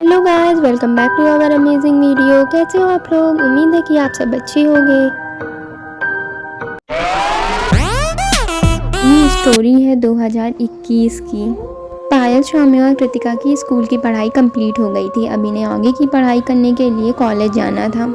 Hello guys, welcome back to our amazing video. कैसे हो आप लोग? उम्मीद है कि आप सब अच्छे होंगे। ये स्टोरी है 2021 की। पायल, शौम्या और कृतिका की स्कूल की पढ़ाई कंप्लीट हो गई थी। अब इन्हें आगे की पढ़ाई करने के लिए कॉलेज जाना था,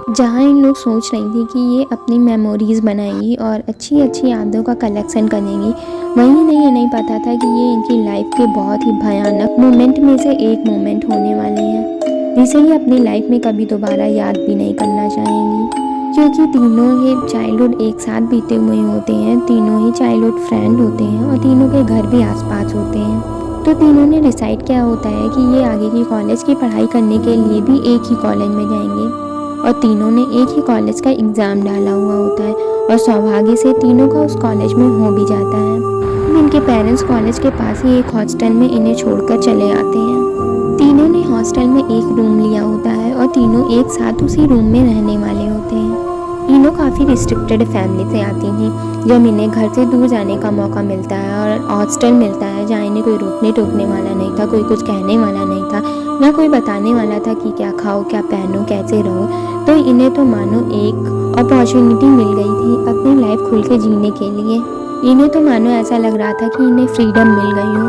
जहाँ इन लोग सोच रही थी कि ये अपनी मेमोरीज बनाएंगी और अच्छी अच्छी यादों का कलेक्शन करेंगी। वहीं इन्हें नहीं पता था कि ये इनकी लाइफ के बहुत ही भयानक मोमेंट में से एक मोमेंट होने वाले हैं, जिसे ये अपनी लाइफ में कभी दोबारा याद भी नहीं करना चाहेंगी। क्योंकि तीनों ये चाइल्डहुड एक साथ बीते हुए होते हैं, तीनों ही चाइल्डहुड फ्रेंड होते हैं और तीनों के घर भी आसपास होते हैं। तो तीनों ने डिसाइड किया होता है कि ये आगे की कॉलेज की पढ़ाई करने के लिए भी एक ही कॉलेज में जाएंगे और तीनों ने एक ही कॉलेज का एग्ज़ाम डाला हुआ होता है और सौभाग्य से तीनों का उस कॉलेज में हो भी जाता है। इनके पेरेंट्स कॉलेज के पास ही एक हॉस्टल में इन्हें छोड़कर चले आते हैं। तीनों ने हॉस्टल में एक रूम लिया होता है और तीनों एक साथ उसी रूम में रहने वाले होते हैं। तीनों काफ़ी रिस्ट्रिक्टेड फैमिली से आती थी। जब इन्हें घर से दूर जाने का मौका मिलता है और हॉस्टल मिलता है जहाँ इन्हें कोई रोकने टोकने वाला नहीं था, कोई कुछ कहने वाला नहीं था, ना कोई बताने वाला था कि क्या खाओ, क्या पहनो, कैसे रहो, तो इन्हें तो मानो एक अपॉर्चुनिटी मिल गई थी अपनी लाइफ खुल के जीने के लिए। इन्हें तो मानो ऐसा लग रहा था कि इन्हें फ्रीडम मिल गई हो।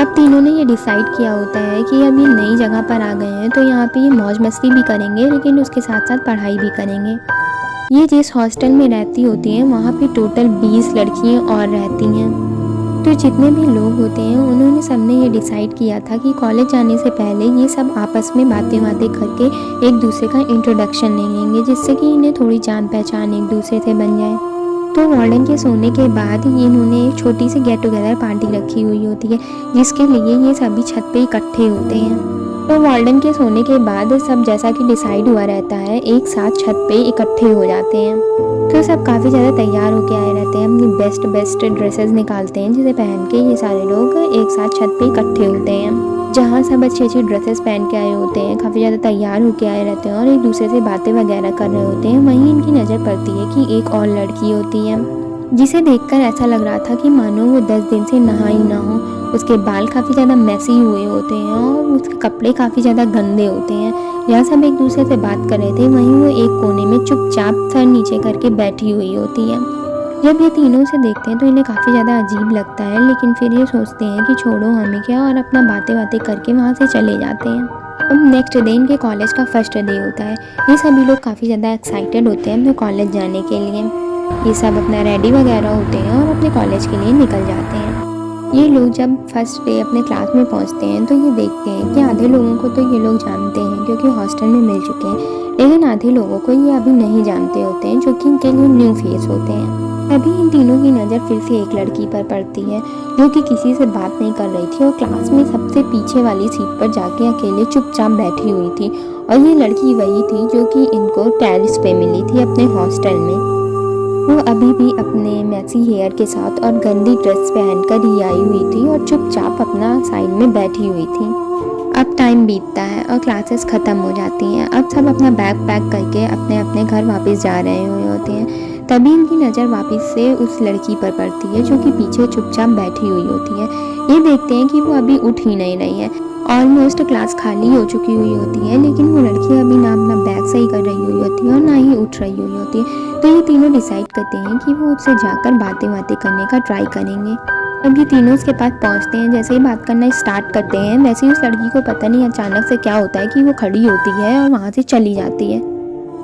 अब तीनों ने ये डिसाइड किया होता है कि अब ये नई जगह पर आ गए हैं तो यहाँ पे ये मौज मस्ती भी करेंगे, लेकिन उसके साथ साथ पढ़ाई भी करेंगे। ये जिस हॉस्टल में रहती होती हैं वहाँ पे टोटल 20 लड़कियाँ और रहती हैं। तो जितने भी लोग होते हैं उन्होंने सबने ये डिसाइड किया था कि कॉलेज जाने से पहले ये सब आपस में बातें करके एक दूसरे का इंट्रोडक्शन ले लेंगे, जिससे कि इन्हें थोड़ी जान पहचान एक दूसरे से बन जाए। तो वार्डन के सोने के बाद इन्होंने एक छोटी सी गेट टुगेदर पार्टी रखी हुई होती है, जिसके लिए ये सभी छत पे इकट्ठे होते हैं। तो वार्डन के सोने के बाद सब जैसा कि डिसाइड हुआ रहता है एक साथ छत पे इकट्ठे हो जाते हैं। तो सब काफ़ी ज़्यादा तैयार होके आए रहते हैं, अपनी बेस्ट ड्रेसेस निकालते हैं, जिसे पहन के ये सारे लोग एक साथ छत पे इकट्ठे होते हैं, जहाँ सब अच्छी अच्छी ड्रेसेस पहन के आए होते हैं, काफ़ी ज़्यादा तैयार होके आए रहते हैं और एक दूसरे से बातें वगैरह कर रहे होते हैं। वहीं इनकी नज़र पड़ती है कि एक और लड़की होती है, जिसे देखकर ऐसा लग रहा था कि मानो वो 10 दिन से नहा ही ना हो। उसके बाल काफ़ी ज़्यादा मैसी हुए होते हैं और उसके कपड़े काफ़ी ज़्यादा गंदे होते हैं। जहाँ सब एक दूसरे से बात कर रहे थे वहीं वो एक कोने में चुपचाप सर नीचे करके बैठी हुई होती है। जब ये तीनों से देखते हैं तो इन्हें काफ़ी ज़्यादा अजीब लगता है, लेकिन फिर ये सोचते हैं कि छोड़ो हमें क्या, और अपना बातें करके वहाँ से चले जाते हैं। अब नेक्स्ट डे इनके कॉलेज का फर्स्ट डे होता है। ये सभी लोग काफ़ी ज़्यादा एक्साइटेड होते हैं अपने कॉलेज जाने के लिए। ये सब अपना रेडी वगैरह होते हैं और अपने कॉलेज के लिए निकल जाते हैं। ये लोग जब फर्स्ट डे अपने क्लास में पहुंचते हैं तो ये देखते हैं कि आधे लोगों को तो ये लोग जानते हैं क्योंकि हॉस्टल में मिल चुके हैं, लेकिन आधे लोगों को ये अभी नहीं जानते होते हैं, जो कि इनके लिए न्यू फेस होते हैं। अभी इन तीनों की नज़र फिर से एक लड़की पर पड़ती है जो कि किसी से बात नहीं कर रही थी और क्लास में सबसे पीछे वाली सीट पर जाके अकेले चुपचाप बैठी हुई थी। और ये लड़की वही थी जो कि इनको टेरेस पे मिली थी अपने हॉस्टल में। वो अभी भी अपने मैसी हेयर के साथ और गंदी ड्रेस पहनकर ही आई हुई थी और चुपचाप अपना साइड में बैठी हुई थी। अब टाइम बीतता है और क्लासेस ख़त्म हो जाती हैं। अब सब अपना बैग पैक करके अपने अपने घर वापस जा रहे हुए होते हैं। तभी इनकी नज़र वापस से उस लड़की पर पड़ती है जो कि पीछे चुपचाप बैठी हुई होती है। ये देखते हैं कि वो अभी उठ ही नहीं रही है। ऑलमोस्ट क्लास खाली हो चुकी हुई होती है, लेकिन वो लड़की अभी ना अपना बैग सही कर रही हुई होती है और ना ही उठ रही हुई होती है। तो ये तीनों डिसाइड करते हैं कि वो उससे जाकर बातें करने का ट्राई करेंगे। अब ये तीनों उसके पास पहुंचते हैं। जैसे ही बात करना स्टार्ट करते हैं वैसे ही उस लड़की को पता नहीं अचानक से क्या होता है कि वो खड़ी होती है और वहाँ से चली जाती है।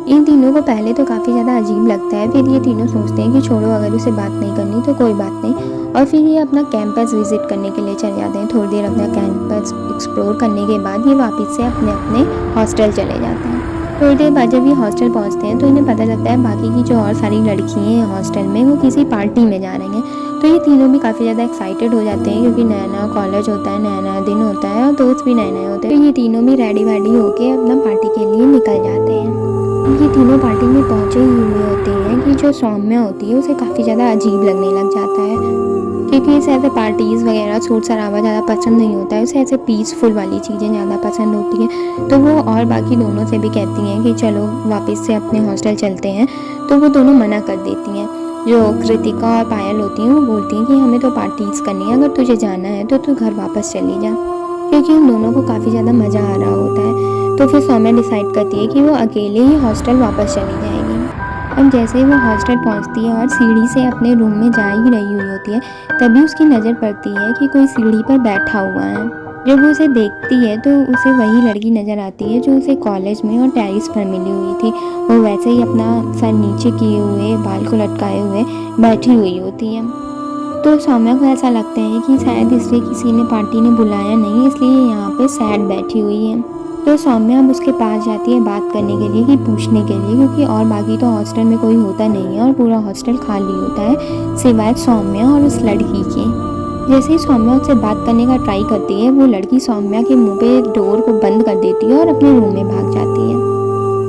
इन तीनों को पहले तो काफ़ी ज़्यादा अजीब लगता है, फिर ये तीनों सोचते हैं कि छोड़ो, अगर उसे बात नहीं करनी तो कोई बात नहीं, और फिर ये अपना कैंपस विजिट करने के लिए चले जाते हैं। थोड़ी देर अपना कैंपस एक्सप्लोर करने के बाद ये वापस से अपने अपने हॉस्टल चले जाते हैं। थोड़ी देर बाद जब ये हॉस्टल पहुंचते हैं तो इन्हें पता लगता है बाकी की जो और सारी लड़कियां हैं हॉस्टल में वो किसी पार्टी में जा रही हैं। तो ये तीनों भी काफ़ी ज़्यादा एक्साइटेड हो जाते हैं क्योंकि नया नया कॉलेज होता है, नया नया दिन होता है और दोस्त भी नए नए होते हैं। तो ये तीनों भी रेडी वेडी होकर अपना पार्टी के लिए निकल जाते हैं। ये तीनों पार्टी में पहुँचे ही हुए होते हैं कि जो सौम्या होती है उसे काफ़ी ज़्यादा अजीब लगने लग जाता है, क्योंकि इसे ऐसे पार्टीज़ वगैरह शोर शराबा ज़्यादा पसंद नहीं होता है। उसे ऐसे पीसफुल वाली चीज़ें ज़्यादा पसंद होती हैं। तो वो और बाकी दोनों से भी कहती हैं कि चलो वापस से अपने हॉस्टल चलते हैं, तो वो दोनों मना कर देती हैं। जो कृतिका और पायल होती हैं वो बोलती हैं कि हमें तो पार्टीज़ करनी है, अगर तुझे जाना है तो तू घर वापस चली जा। क्योंकि उन दोनों को काफ़ी ज़्यादा मज़ा आ रहा होता है। तो फिर सौम्या डिसाइड करती है कि वो अकेले ही हॉस्टल वापस चली जाएगी। अब जैसे ही वो हॉस्टल पहुंचती है और सीढ़ी से अपने रूम में जा ही रही हुई होती है, तभी उसकी नज़र पड़ती है कि कोई सीढ़ी पर बैठा हुआ है। जब वो उसे देखती है तो उसे वही लड़की नज़र आती है जो उसे कॉलेज में और टेरेस पर मिली हुई थी। वो वैसे ही अपना सर नीचे किए हुए, बाल को लटकाए हुए बैठी हुई होती है। तो सौम्या को ऐसा लगता है कि शायद इसलिए किसी ने पार्टी ने बुलाया नहीं, इसलिए यहाँ पे सैड बैठी हुई है। तो सौम्या अब उसके पास जाती है बात करने के लिए, कि पूछने के लिए, क्योंकि और बाकी तो हॉस्टल में कोई होता नहीं है और पूरा हॉस्टल खाली होता है सिवाय सौम्या और उस लड़की के। जैसे ही सौम्या उससे बात करने का ट्राई करती है, वो लड़की सौम्या के मुंह पे डोर को बंद कर देती है और अपने रूम में भाग जाती है।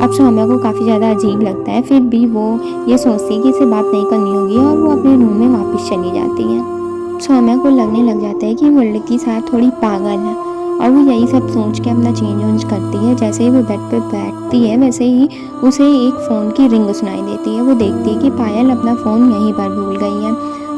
अब सौम्या को काफ़ी ज़्यादा अजीब लगता है, फिर भी वो ये सोचती है कि इसे बात नहीं करनी होगी और वो अपने रूम में वापस चली जाती है। सौम्या को लगने लग जाता है कि वो लड़की शायद थोड़ी पागल है और वो यही सब सोच के अपना चेंज वेंज करती है। जैसे ही वो बेड पे बैठती है वैसे ही उसे एक फ़ोन की रिंग सुनाई देती है। वो देखती है कि पायल अपना फ़ोन यहीं पर भूल गई है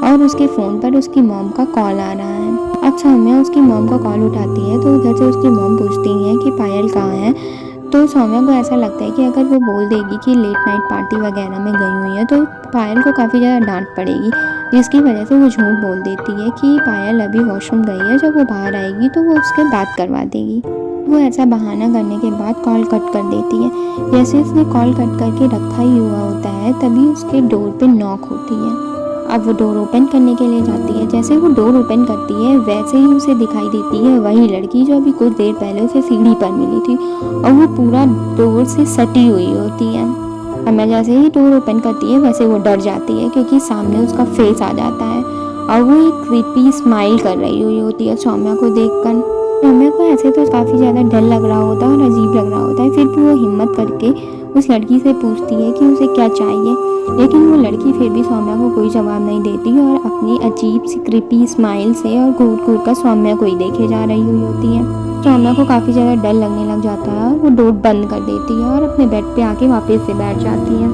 और उसके फ़ोन पर उसकी मॉम का कॉल आ रहा है। अब सौम्या उसकी मॉम का कॉल उठाती है तो उधर से उसकी मॉम पूछती है कि पायल कहाँ है। तो सौम्या को ऐसा लगता है कि अगर वो बोल देगी कि लेट नाइट पार्टी वगैरह में गई हुई है तो पायल को काफ़ी ज़्यादा डांट पड़ेगी, जिसकी वजह से वो झूठ बोल देती है कि पायल अभी वॉशरूम गई है, जब वो बाहर आएगी तो वो उसके बात करवा देगी। वो ऐसा बहाना करने के बाद कॉल कट कर देती है। जैसे उसने कॉल कट करके रखा ही हुआ होता है तभी उसके डोर पे नॉक होती है। अब वो डोर ओपन करने के लिए जाती है। जैसे वो डोर ओपन करती है वैसे ही उसे दिखाई देती है वही लड़की जो अभी कुछ देर पहले उसे सीढ़ी पर मिली थी और वो पूरा डोर से सटी हुई होती है। हमें जैसे ही डोर ओपन करती है वैसे वो डर जाती है क्योंकि सामने उसका फेस आ जाता है और वो एक क्रीपी स्माइल कर रही हुई होती है सौम्या को देखकर। सौम्या को ऐसे तो काफ़ी ज़्यादा डर लग रहा होता है और अजीब लग रहा होता है, फिर भी वो हिम्मत करके उस लड़की से पूछती है कि उसे क्या चाहिए, लेकिन वो लड़की फिर भी सौम्या को कोई जवाब नहीं देती और अपनी अजीब सी क्रीपी स्माइल से और घूर घूर कर सौम्या को ही देखे जा रही हुई होती है। सौम्या को काफ़ी ज़्यादा डर लगने लग जाता है और वो डोर बंद कर देती है और अपने बेड पे आके वापस से बैठ जाती है।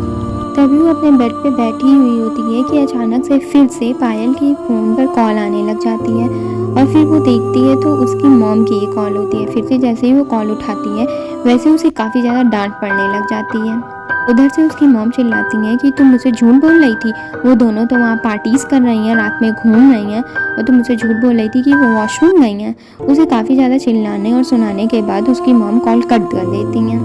तभी वो अपने बेड पे बैठी हुई होती है कि अचानक से फिर से पायल के फ़ोन पर कॉल आने लग जाती है और फिर वो देखती है तो उसकी मॉम की ये कॉल होती है। फिर से जैसे ही वो कॉल उठाती है वैसे उसे काफ़ी ज़्यादा डांट पड़ने लग जाती है। उधर से उसकी मॉम चिल्लाती हैं कि तुम मुझे झूठ बोल रही थी, वो दोनों तो वहाँ पार्टीज़ कर रही हैं, रात में घूम रही हैं और तुम मुझे झूठ बोल रही थी कि वो वॉशरूम गई हैं। उसे काफ़ी ज़्यादा चिल्लाने और सुनाने के बाद उसकी मॉम कॉल कट कर देती हैं।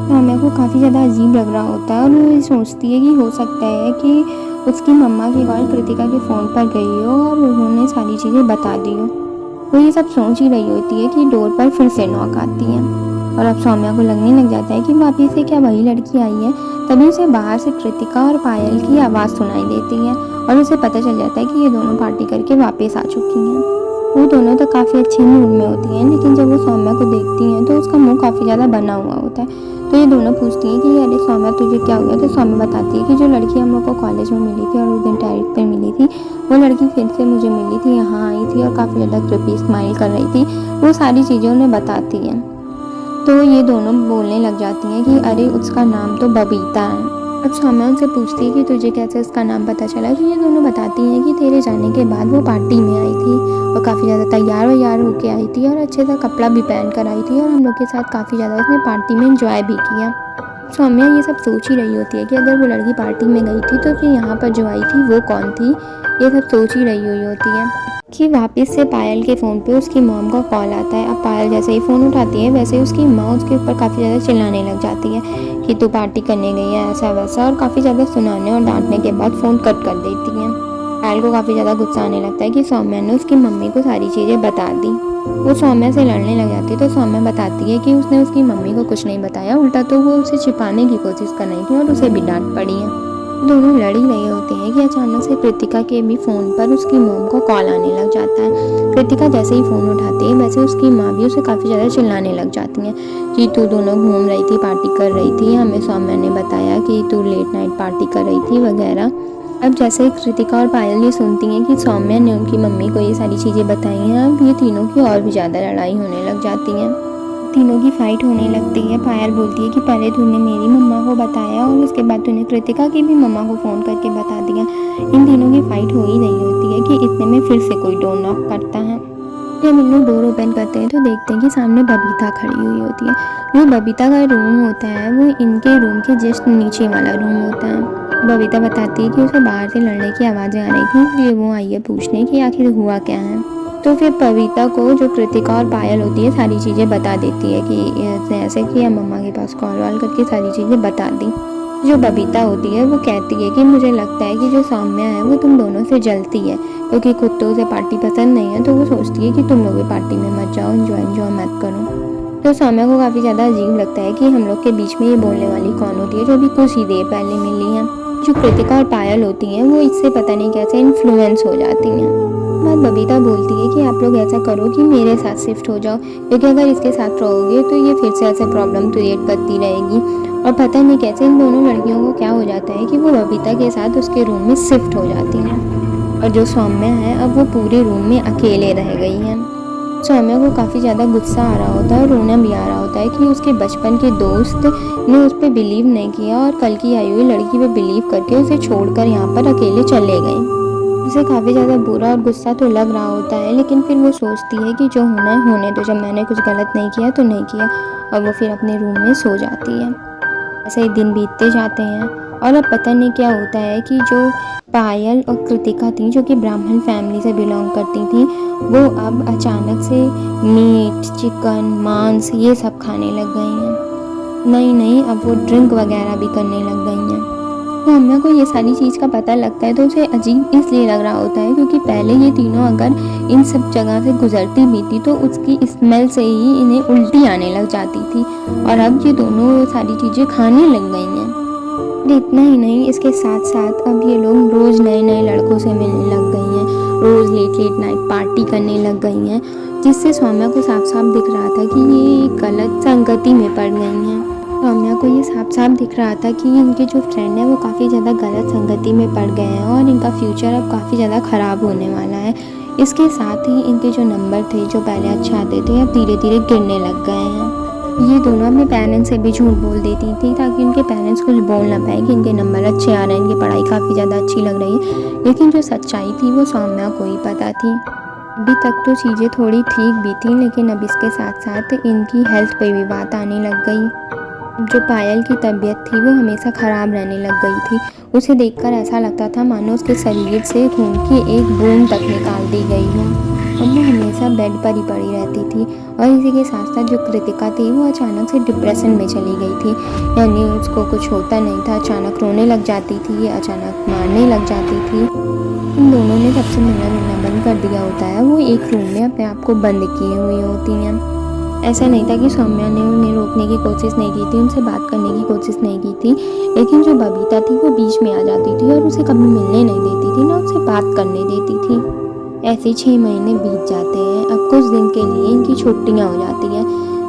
सौम्या को काफ़ी ज़्यादा अजीब लग रहा होता है और वो ये सोचती है कि हो सकता है कि उसकी मम्मा की कॉल कृतिका के फ़ोन पर गई हो और उन्होंने सारी चीज़ें बता दी हो। वो ये सब सोच ही रही होती है कि डोर पर फिर से नॉक आती है और अब सौम्या को लगने लग जाता है कि वापिस से क्या वही लड़की आई है। तभी उसे बाहर से कृतिका और पायल की आवाज़ सुनाई देती है और उसे पता चल जाता है कि ये दोनों पार्टी करके वापस आ चुकी हैं। वो दोनों तो काफ़ी अच्छे मूड में होती हैं, लेकिन जब वो सौम्या को देखती हैं तो उसका मुंह काफ़ी ज़्यादा बना हुआ होता है। तो ये दोनों पूछती हैं कि अरे सौम्या तुझे क्या हो गया। तो सौम्या बताती है कि जो लड़की हम लोग को कॉलेज में मिली थी और उस दिन टेरेस पे मिली थी, वो लड़की फिर से मुझे मिली थी, यहाँ आई थी और काफ़ी ज़्यादा क्रिपी स्माइल कर रही थी। वो सारी चीज़ें उन्हें बताती हैं। तो ये दोनों बोलने लग जाती हैं कि अरे उसका नाम तो बबीता है। अब सौम्या उनसे पूछती है कि तुझे कैसे उसका नाम पता चला। तो ये दोनों बताती हैं कि तेरे जाने के बाद वो पार्टी में आई थी और काफ़ी ज़्यादा तैयार वैयार होके आई थी और अच्छे सा कपड़ा भी पहन कर आई थी और हम लोग के साथ काफ़ी ज़्यादा उसने पार्टी में एंजॉय भी किया। सौम्या ये सब सोच ही रही होती है कि अगर वो लड़की पार्टी में गई थी तो फिर यहाँ पर जो आई थी वो कौन थी, ये सब सोच ही रही हुई होती है कि वापस से पायल के फ़ोन पे उसकी मॉम का कॉल आता है। अब पायल जैसे ही फ़ोन उठाती है वैसे ही उसकी माँ उसके ऊपर काफ़ी ज़्यादा चिल्लाने लग जाती है कि तू पार्टी करने गई है ऐसा वैसा, और काफ़ी ज़्यादा सुनाने और डांटने के बाद फ़ोन कट कर देती है। पायल को काफ़ी ज़्यादा गुस्सा आने लगता है कि सौम्या ने उसकी मम्मी को सारी चीज़ें बता दी। वो सौम्या से लड़ने लग जाती है तो सौम्या बताती है कि उसने उसकी मम्मी को कुछ नहीं बताया, उल्टा तो वो उसे छिपाने की कोशिश कर रही थी और उसे भी डांट पड़ी है। दोनों लड़ ही रहे होते हैं कि अचानक से कृतिका के भी फ़ोन पर उसकी मॉम को कॉल आने लग जाता है। कृतिका जैसे ही फ़ोन उठाती है वैसे उसकी माँ भी उसे काफ़ी ज़्यादा चिल्लाने लग जाती हैं कि तू दोनों घूम रही थी, पार्टी कर रही थी, हमें सौम्या ने बताया कि तू लेट नाइट पार्टी कर रही थी वगैरह। अब जैसे ही कृतिका और पायल ये सुनती हैं कि सौम्या ने उनकी मम्मी को ये सारी चीज़ें बताई हैं, अब ये तीनों की और भी ज़्यादा लड़ाई होने लग जाती हैं। तीनों की फाइट होने लगती है। पायल बोलती है कि पहले तूने मेरी मम्मा को बताया और उसके बाद तूने कृतिका की भी मम्मा को फ़ोन करके बता दिया। इन तीनों की फाइट हो ही रही होती है कि इतने में फिर से कोई डोर नॉक करता है। जब इन लोग डोर ओपन करते हैं तो देखते हैं कि सामने बबीता खड़ी हुई होती है। जो बबीता का रूम होता है वो इनके रूम के जस्ट नीचे वाला रूम होता है। बबीता बताती है कि उसे बाहर से लड़ने की आवाज़ें आ रही थी, इसलिए वो आई है पूछने कि आखिर हुआ क्या है। तो फिर बबीता को जो कृतिका और पायल होती है सारी चीज़ें बता देती है कि ऐसे कि मम्मा के पास कॉल वॉल करके सारी चीज़ें बता दी। जो बबीता होती है वो कहती है कि मुझे लगता है कि जो सौम्या है वो तुम दोनों से जलती है, क्योंकि खुद तो उसे पार्टी पसंद नहीं है, तो वो सोचती है कि तुम लोग भी पार्टी में मत जाओ, एंजॉय मत करो। तो सौम्या को काफ़ी ज़्यादा अजीब लगता है कि हम लोग के बीच में ये बोलने वाली कौन होती है जो अभी कुछ ही देर पहले मिली है। जो कृतिका और पायल होती हैं वो इससे पता नहीं कैसे इन्फ्लुएंस हो जाती हैं। बाद बबीता बोलती है कि आप लोग ऐसा करो कि मेरे साथ शिफ्ट हो जाओ, क्योंकि अगर इसके साथ रहोगे तो ये फिर से ऐसे प्रॉब्लम क्रिएट करती रहेगी। और पता नहीं कैसे इन दोनों लड़कियों को क्या हो जाता है कि वो बबीता के साथ उसके रूम में शिफ्ट हो जाती हैं। और जो सौम्या है अब वो पूरे रूम में अकेले रह गई हैं। सौम्या को काफ़ी ज़्यादा गुस्सा आ रहा होता है, रोना भी आ रहा होता है कि उसके बचपन के दोस्त ने उस पर बिलीव नहीं किया और कल की आई हुई लड़की पे बिलीव करके उसे छोड़कर यहाँ पर अकेले चले गए। उसे काफ़ी ज़्यादा बुरा और गुस्सा तो लग रहा होता है, लेकिन फिर वो सोचती है कि जो होना है होने दो, जब मैंने कुछ गलत नहीं किया तो नहीं किया, और वो फिर अपने रूम में सो जाती है। ऐसे ही दिन बीतते जाते हैं और अब पता नहीं क्या होता है कि जो पायल और कृतिका थी जो कि ब्राह्मण फैमिली से बिलोंग करती थी, वो अब अचानक से मीट, चिकन, मांस ये सब खाने लग गई हैं। नहीं अब वो ड्रिंक वगैरह भी करने लग गई हैं। सौम्या को ये सारी चीज़ का पता लगता है तो उसे अजीब इसलिए लग रहा होता है क्योंकि पहले ये तीनों अगर इन सब जगह से गुजरती भी थी तो उसकी स्मेल से ही इन्हें उल्टी आने लग जाती थी, और अब ये दोनों सारी चीज़ें खाने लग गई हैं। इतना ही नहीं, इसके साथ साथ अब ये लोग रोज़ नए नए लड़कों से मिलने लग गई हैं, रोज़ लेट नाइट पार्टी करने लग गई हैं, जिससे सौम्या को साफ साफ दिख रहा था कि ये गलत संगति में पड़ गई हैं। सौम्या को ये साफ साफ दिख रहा था कि इनके जो फ्रेंड है वो काफ़ी ज़्यादा गलत संगति में पड़ गए हैं और इनका फ्यूचर अब काफ़ी ज़्यादा ख़राब होने वाला है। इसके साथ ही इनके जो नंबर थे जो पहले अच्छे आते थे अब धीरे धीरे गिरने लग गए हैं। ये दोनों अपने पेरेंट्स से भी झूठ बोल देती थी ताकि उनके पेरेंट्स कुछ बोल ना पाए कि इनके नंबर अच्छे आ रहे हैं, इनकी पढ़ाई काफ़ी ज़्यादा अच्छी लग रही है, लेकिन जो सच्चाई थी वो सौम्या को ही पता थी। अभी तक तो चीज़ें थोड़ी ठीक भी थी, लेकिन अब इसके साथ साथ इनकी हेल्थ पे भी बात आने लग गई। जो पायल की तबीयत थी वो हमेशा ख़राब रहने लग गई थी। उसे देखकर ऐसा लगता था मानो उसके शरीर से खून की एक बूंद तक निकाल दी गई हो, और वो हमेशा बेड पर ही पड़ी रहती थी। और इसी के साथ साथ जो कृतिका थी वो अचानक से डिप्रेशन में चली गई थी, यानी उसको कुछ होता नहीं था, अचानक रोने लग जाती थी, अचानक मारने लग जाती थी। इन दोनों ने सबसे मिलना बंद कर दिया होता है, वो एक रूम में अपने आप को बंद किए हुई होती हैं। ऐसा नहीं था कि सौम्या ने उन्हें रोकने की कोशिश नहीं की थी, उनसे बात करने की कोशिश नहीं की थी, लेकिन जो बबीता थी वो बीच में आ जाती थी और उसे कभी मिलने नहीं देती थी, ना उससे बात करने देती थी। ऐसे 6 महीने बीत जाते हैं। अब कुछ दिन के लिए इनकी छुट्टियाँ हो जाती हैं,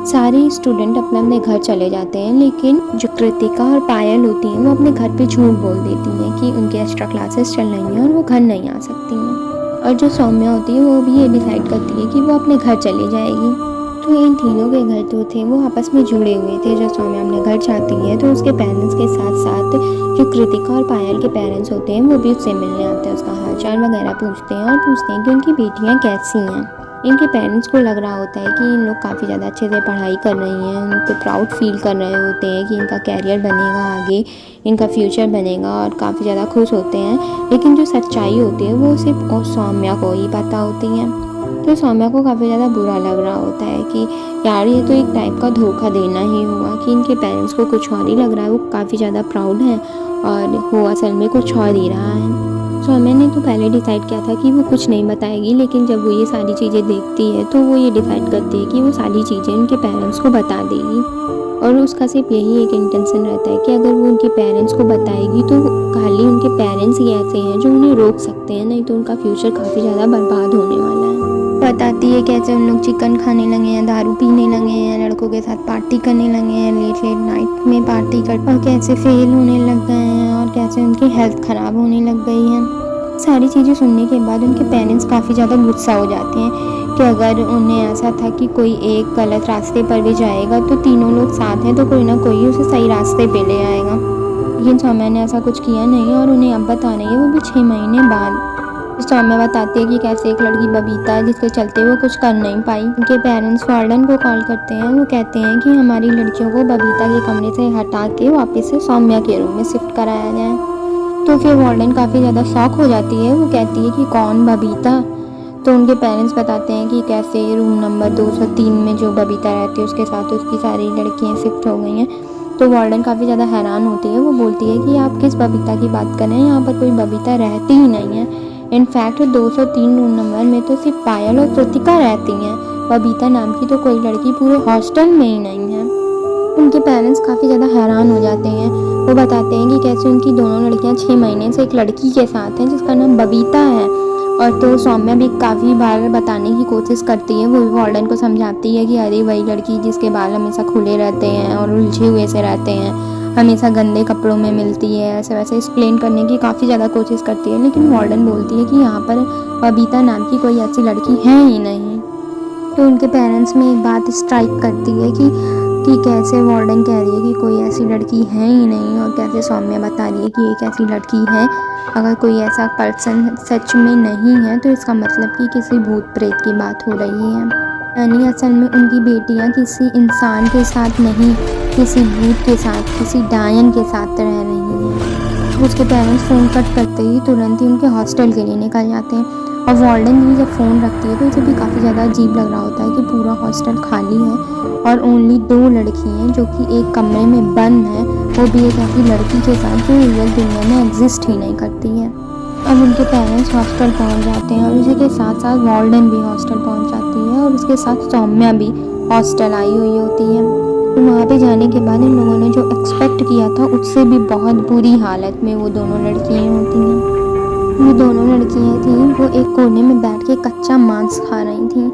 सारे स्टूडेंट अपने अपने घर चले जाते हैं, लेकिन जो कृतिका और पायल होती हैं वो अपने घर पे झूठ बोल देती हैं कि उनके एक्स्ट्रा क्लासेस चल रही हैं और वो घर नहीं आ सकती हैं। और जो सौम्या होती है वो भी ये डिसाइड करती है कि वो अपने घर चली जाएगी। तो इन तीनों के घर जो थे वो आपस में जुड़े हुए थे। जो सौम्या अपने घर जाती है तो उसके पेरेंट्स के साथ साथ जो कृतिका और पायल के पेरेंट्स होते हैं वो भी उससे मिलने आते हैं, उसका हालचाल वगैरह पूछते हैं और पूछते हैं कि उनकी बेटियां कैसी हैं। इनके पेरेंट्स को लग रहा होता है कि इन लोग काफ़ी ज़्यादा अच्छे से पढ़ाई कर रही हैं, उन पर प्राउड फील कर रहे होते हैं कि इनका कैरियर बनेगा, आगे इनका फ्यूचर बनेगा, और काफ़ी ज़्यादा खुश होते हैं। लेकिन जो सच्चाई होती है वो सिर्फ और सौम्या को ही पता होती है। तो सौम्या को काफ़ी ज़्यादा बुरा लग रहा होता है कि यार ये तो एक टाइप का धोखा देना ही हुआ, कि इनके पेरेंट्स को कुछ और ही लग रहा है, वो काफ़ी ज़्यादा प्राउड है और वो असल में कुछ और ही रहा है। सौम्या ने तो पहले डिसाइड किया था कि वो कुछ नहीं बताएगी, लेकिन जब वो ये सारी चीज़ें देखती है तो वो ये डिसाइड करती है कि वो सारी चीज़ें उनके पेरेंट्स को बता देगी, और उसका सिर्फ यही एक इंटेंशन रहता है कि अगर वो उनके पेरेंट्स को बताएगी तो खाली उनके पेरेंट्स ही ऐसे हैं जो उन्हें रोक सकते हैं, नहीं तो उनका फ्यूचर काफ़ी ज़्यादा बर्बाद होने वाला है। बताती है कैसे उन लोग चिकन खाने लगे हैं, दारू पीने लगे हैं, लड़कों के साथ पार्टी करने लगे हैं, लेट नाइट में पार्टी कर, और कैसे फेल होने लग गए हैं और कैसे उनकी हेल्थ ख़राब होने लग गई है। सारी चीज़ें सुनने के बाद उनके पेरेंट्स काफ़ी ज़्यादा गुस्सा हो जाते हैं कि अगर उन्हें ऐसा था कि कोई एक गलत रास्ते पर भी जाएगा तो तीनों लोग साथ हैं तो कोई ना कोई उसे सही रास्ते पे ले आएगा। लेकिन सौम्या ने ऐसा कुछ किया नहीं और उन्हें अब बता रही है, वो भी 6 महीने बाद। सौम्या बताती है कि कैसे एक लड़की बबीता है जिसके चलते वो कुछ कर नहीं पाई। उनके पेरेंट्स वार्डन को कॉल करते हैं। वो कहते हैं कि हमारी लड़कियों को बबीता के कमरे से हटा के वापस से सौम्या के रूम में शिफ्ट कराया जाए। तो फिर वार्डन काफ़ी ज़्यादा शॉक हो जाती है। वो कहती है कि कौन, बबीता? तो उनके पेरेंट्स बताते हैं कि कैसे रूम नंबर 203 में जो बबीता रहती है उसके साथ उसकी सारी लड़कियाँ शिफ्ट हो गई हैं। तो वार्डन काफ़ी ज़्यादा हैरान होती है। वो बोलती है कि आप किस बबीता की बात कर रहे हैं, यहाँ पर कोई बबीता रहती ही नहीं है। इनफैक्ट 203 रूम नंबर में तो सिर्फ पायल और कृतिका रहती हैं। बबीता नाम की तो कोई लड़की पूरे हॉस्टल में ही नहीं है। उनके पेरेंट्स काफ़ी ज़्यादा हैरान हो जाते हैं। वो बताते हैं कि कैसे उनकी दोनों लड़कियां 6 महीने से एक लड़की के साथ हैं जिसका नाम बबीता है। और तो सौम्या भी काफ़ी बार बताने की कोशिश करती है। वो वार्डन को समझाती है कि अरे वही लड़की जिसके बाल हमेशा खुले रहते हैं और उलझे हुए से रहते हैं, हमेशा गंदे कपड़ों में मिलती है, ऐसे वैसे एक्सप्लेन करने की काफ़ी ज़्यादा कोशिश करती है। लेकिन वार्डन बोलती है कि यहाँ पर बबीता नाम की कोई ऐसी लड़की है ही नहीं। तो उनके पेरेंट्स में एक बात स्ट्राइक करती है कि कैसे वार्डन कह रही है कि कोई ऐसी लड़की है ही नहीं, और कैसे सौम्या बता रही है कि एक ऐसी लड़की है। अगर कोई ऐसा पर्सन सच में नहीं है तो इसका मतलब कि किसी भूत प्रेत की बात हो रही है, यानी असल में उनकी बेटियां किसी इंसान के साथ नहीं, किसी भूत के साथ, किसी डायन के साथ रह रही हैं। उसके पेरेंट्स फ़ोन कट करते ही तुरंत ही उनके हॉस्टल के लिए निकल जाते हैं। और वार्डन भी जब फ़ोन रखती है तो उसे भी काफ़ी ज़्यादा अजीब लग रहा होता है कि पूरा हॉस्टल खाली है और ओनली 2 लड़की हैं जो कि एक कमरे में बंद है, वो भी एक ऐसी लड़की के साथ जो रियल दुनिया में एग्जिस्ट ही नहीं करती है। अब उनके पेरेंट्स हॉस्टल पहुंच जाते हैं और उसी के साथ साथ वार्डन भी हॉस्टल पहुंच जाती है और उसके साथ सौम्या भी हॉस्टल आई हुई होती है। तो वहाँ पे जाने के बाद इन लोगों ने जो एक्सपेक्ट किया था उससे भी बहुत बुरी हालत में वो दोनों लड़कियाँ होती हैं। वो दोनों लड़कियाँ थीं, वो एक कोने में बैठ के कच्चा मांस खा रही थीं।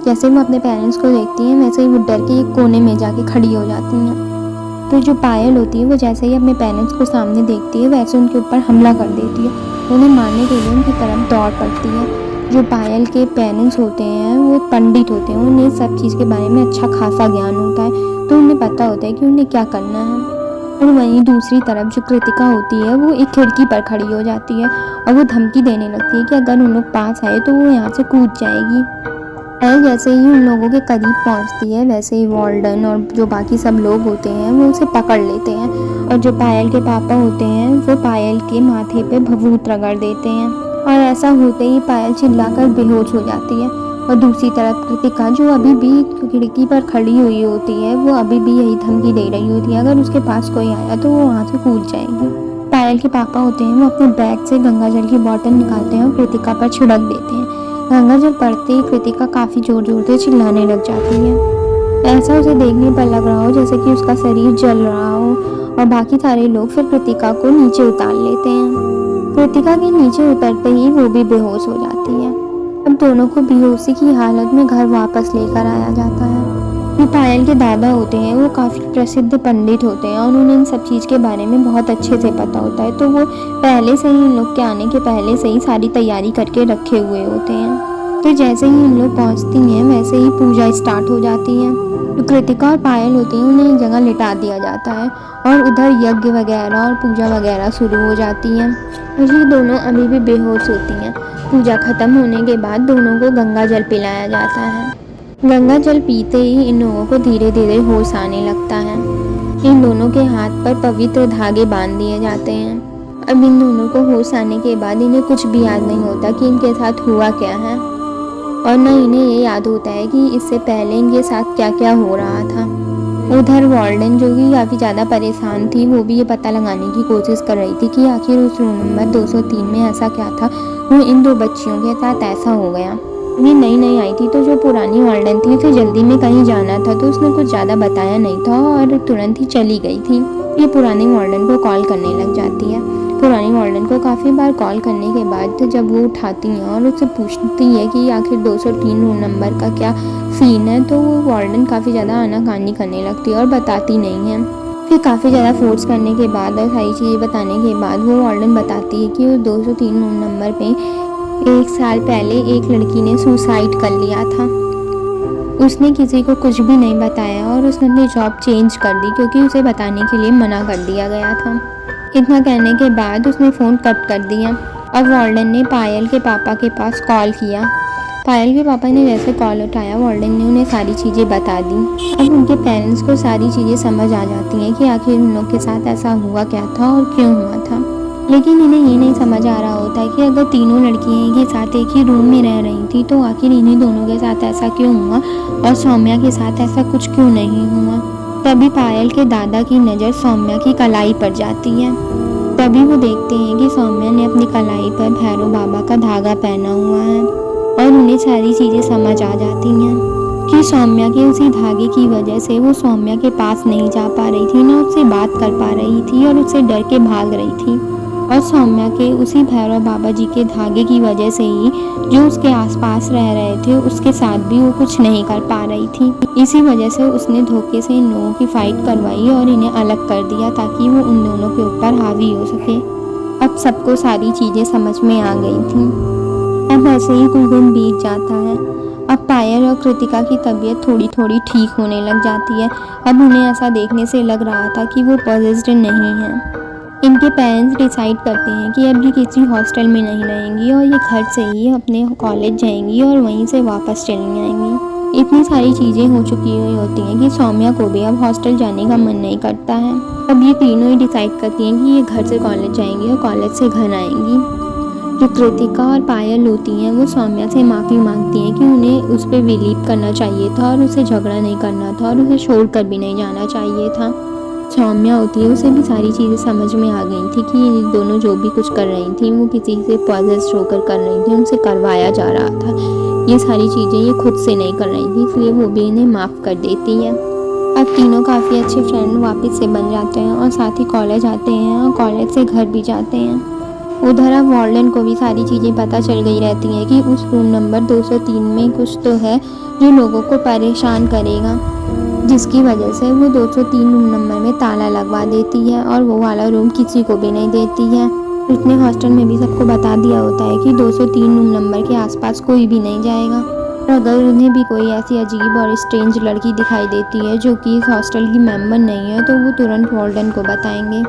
जैसे वो अपने पेरेंट्स को देखती हैं वैसे ही वो डर के एक कोने में जाके खड़ी हो जाती हैं। तो जो पायल होती है वो जैसे ही अपने पेरेंट्स को सामने देखती है वैसे उनके ऊपर हमला कर देती है। उन्हें मारने के लिए उनकी तरफ दौड़ पड़ती है। जो पायल के पेरेंट्स होते हैं वो पंडित होते हैं, उन्हें सब चीज़ के बारे में अच्छा खासा ज्ञान होता है, तो उन्हें पता होता है कि उन्हें क्या करना है। और वहीं दूसरी तरफ जो कृतिका होती है वो एक खिड़की पर खड़ी हो जाती है और वो धमकी देने लगती है कि अगर उन लोग पास आए तो वो यहाँ से कूद जाएगी। पायल जैसे ही उन लोगों के करीब पहुँचती है वैसे ही वार्डन और जो बाकी सब लोग होते हैं वो उसे पकड़ लेते हैं और जो पायल के पापा होते हैं वो पायल के माथे पे भभूत रगड़ देते हैं और ऐसा होते ही पायल चिल्लाकर बेहोश हो जाती है। और दूसरी तरफ कृतिका जो अभी भी खिड़की पर खड़ी हुई होती है वो अभी भी यही धमकी दे रही होती है, अगर उसके पास कोई आया तो वो वहाँ से कूद जाएगी। पायल के पापा होते हैं वो अपने बैग से गंगा जल की बोतल निकालते हैं और कृतिका पर छिड़क देते हैं। गंगा जल पड़ते ही कृतिका काफ़ी ज़ोर ज़ोर से चिल्लाने लग जाती है। ऐसा उसे देखने पर लग रहा हो जैसे कि उसका शरीर जल रहा हो और बाकी सारे लोग फिर कृतिका को नीचे उतार लेते हैं। कृतिका के नीचे उतरते ही वो भी बेहोश हो जाती है। अब दोनों को बेहोशी की हालत में घर वापस लेकर आया जाता है। ये पायल के दादा होते हैं वो काफ़ी प्रसिद्ध पंडित होते हैं और उन्हें इन सब चीज़ के बारे में बहुत अच्छे से पता होता है, तो वो पहले से ही इन लोग के आने के पहले से ही सारी तैयारी करके रखे हुए होते हैं। तो जैसे ही इन लोग पहुँचती हैं वैसे ही पूजा स्टार्ट हो जाती है। जो कृतिका और पायल होती हैं उन्हें एक जगह लिटा दिया जाता है और उधर यज्ञ वगैरह और पूजा वगैरह शुरू हो जाती है। ये दोनों अभी भी बेहोश होती हैं। पूजा खत्म होने के बाद दोनों को गंगा जल पिलाया जाता है। गंगा जल पीते ही इन लोगों को धीरे धीरे होश आने लगता है। इन दोनों के हाथ पर पवित्र धागे बांध दिए जाते हैं। अब इन दोनों को होश आने के बाद इन्हें कुछ भी याद नहीं होता कि इनके साथ हुआ क्या है और न इन्हें ये याद होता है कि इससे पहले इनके साथ क्या क्या हो रहा था। उधर वार्डन जो कि काफ़ी ज़्यादा परेशान थी वो भी ये पता लगाने की कोशिश कर रही थी कि आखिर उस रूम नंबर 203 में ऐसा क्या था, वो इन 2 बच्चियों के साथ ऐसा हो गया। ये नई नई आई थी तो जो पुरानी वार्डन थी उसे जल्दी में कहीं जाना था तो उसने कुछ ज़्यादा बताया नहीं था और तुरंत ही चली गई थी। ये पुरानी वार्डन को कॉल करने लग जाती है। पुरानी वार्डन को काफ़ी बार कॉल करने के बाद जब वो उठाती हैं और उससे पूछती है कि आखिर 203 रूम नंबर का क्या सीन है, तो वो वार्डन काफ़ी ज़्यादा आनाकानी करने लगती है और बताती नहीं है। फिर काफ़ी ज़्यादा फोर्स करने के बाद और सारी चीज़ें बताने के बाद वो वार्डन बताती है कि उस 203 रूम नंबर पे 1 साल पहले एक लड़की ने सुसाइड कर लिया था। उसने किसी को कुछ भी नहीं बताया और उसने अपनी जॉब चेंज कर दी क्योंकि उसे बताने के लिए मना कर दिया गया था। इतना कहने के बाद उसने फ़ोन कट कर दिया। अब वार्डन ने पायल के पापा के पास कॉल किया। पायल के पापा ने जैसे कॉल उठाया, वार्डन ने उन्हें सारी चीज़ें बता दी। अब उनके पेरेंट्स को सारी चीज़ें समझ आ जाती हैं कि आखिर उन लोग के साथ ऐसा हुआ क्या था और क्यों हुआ था। लेकिन इन्हें ये नहीं समझ आ रहा होता है कि अगर तीनों लड़कियां एक ही साथ एक ही रूम में रह रही थी तो आखिर इन्हीं दोनों के साथ ऐसा क्यों हुआ और सौम्या के साथ ऐसा कुछ क्यों नहीं हुआ। तभी पायल के दादा की नज़र सौम्या की कलाई पर जाती है। तभी वो देखते हैं कि सौम्या ने अपनी कलाई पर भैरव बाबा का धागा पहना हुआ है और उन्हें सारी चीज़ें समझ आ जाती हैं कि सौम्या के उसी धागे की वजह से वो सौम्या के पास नहीं जा पा रही थी, ना उससे बात कर पा रही थी और उससे डर के भाग रही थी। और सौम्या के उसी भैरव बाबा जी के धागे की वजह से ही जो उसके आसपास रह रहे थे उसके साथ भी वो कुछ नहीं कर पा रही थी। इसी वजह से उसने धोखे से इन लोगों की फाइट करवाई और इन्हें अलग कर दिया ताकि वो उन दोनों के ऊपर हावी हो सके। अब सबको सारी चीज़ें समझ में आ गई थी। अब ऐसे ही कुछ दिन बीत जाता है। अब पायल और कृतिका की तबीयत थोड़ी थोड़ी ठीक होने लग जाती है। अब उन्हें ऐसा देखने से लग रहा था कि वो पॉजिटिव नहीं है। इनके पेरेंट्स डिसाइड करते हैं कि अब ये किसी हॉस्टल में नहीं रहेंगी और ये घर से ही अपने कॉलेज जाएंगी और वहीं से वापस चली आएंगी। इतनी सारी चीज़ें हो चुकी हुई होती हैं कि सौम्या को भी अब हॉस्टल जाने का मन नहीं करता है। अब ये तीनों ही डिसाइड करती हैं कि ये घर से कॉलेज जाएंगी और कॉलेज से घर आएंगी। जो कृतिका और पायल होती हैं वो सौम्या से माफ़ी मांगती हैं कि उन्हें उस पर बिलीव करना चाहिए था और उसे झगड़ा नहीं करना था और उसे छोड़ कर भी नहीं जाना चाहिए था। सौम्या होती है उसे भी सारी चीज़ें समझ में आ गई थी कि ये दोनों जो भी कुछ कर रही थी वो किसी से पॉजेस्ड होकर कर रही थी, उनसे करवाया जा रहा था। ये सारी चीज़ें ये खुद से नहीं कर रही थी, इसलिए वो भी इन्हें माफ़ कर देती है। अब तीनों काफ़ी अच्छे फ्रेंड वापस से बन जाते हैं और साथ ही कॉलेज आते हैं और कॉलेज से घर भी जाते हैं। उधर अब वार्डन को भी सारी चीज़ें पता चल गई रहती हैं कि उस रूम नंबर 203 में कुछ तो है जो लोगों को परेशान करेगा, जिसकी वजह से वो 203 रूम नंबर में ताला लगवा देती है और वो वाला रूम किसी को भी नहीं देती है। उसने हॉस्टल में भी सबको बता दिया होता है कि 203 रूम नंबर के आसपास कोई भी नहीं जाएगा और अगर उन्हें भी कोई ऐसी अजीब और स्ट्रेंज लड़की दिखाई देती है जो कि इस हॉस्टल की मेंबर नहीं है तो वो तुरंत वार्डन को बताएंगे।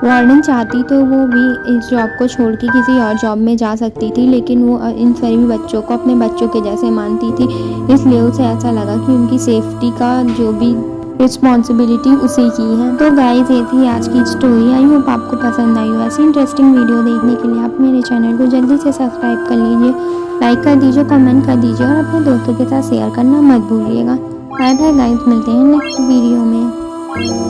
वार्डन चाहती तो वो भी इस जॉब को छोड़ के किसी और जॉब में जा सकती थी, लेकिन वो इन सभी बच्चों को अपने बच्चों के जैसे मानती थी, इसलिए उसे ऐसा लगा कि उनकी सेफ्टी का जो भी रिस्पॉन्सिबिलिटी उसी की है। तो गाइस ये थी आज की स्टोरी। आई होप आपको पसंद आई हो। ऐसी इंटरेस्टिंग वीडियो देखने के लिए आप मेरे चैनल को जल्दी से सब्सक्राइब कर लीजिए, लाइक कर दीजिए, कमेंट कर दीजिए और अपने दोस्तों के साथ शेयर करना मत भूलिएगा। बाय बाय गाइस, मिलते हैं नेक्स्ट वीडियो में।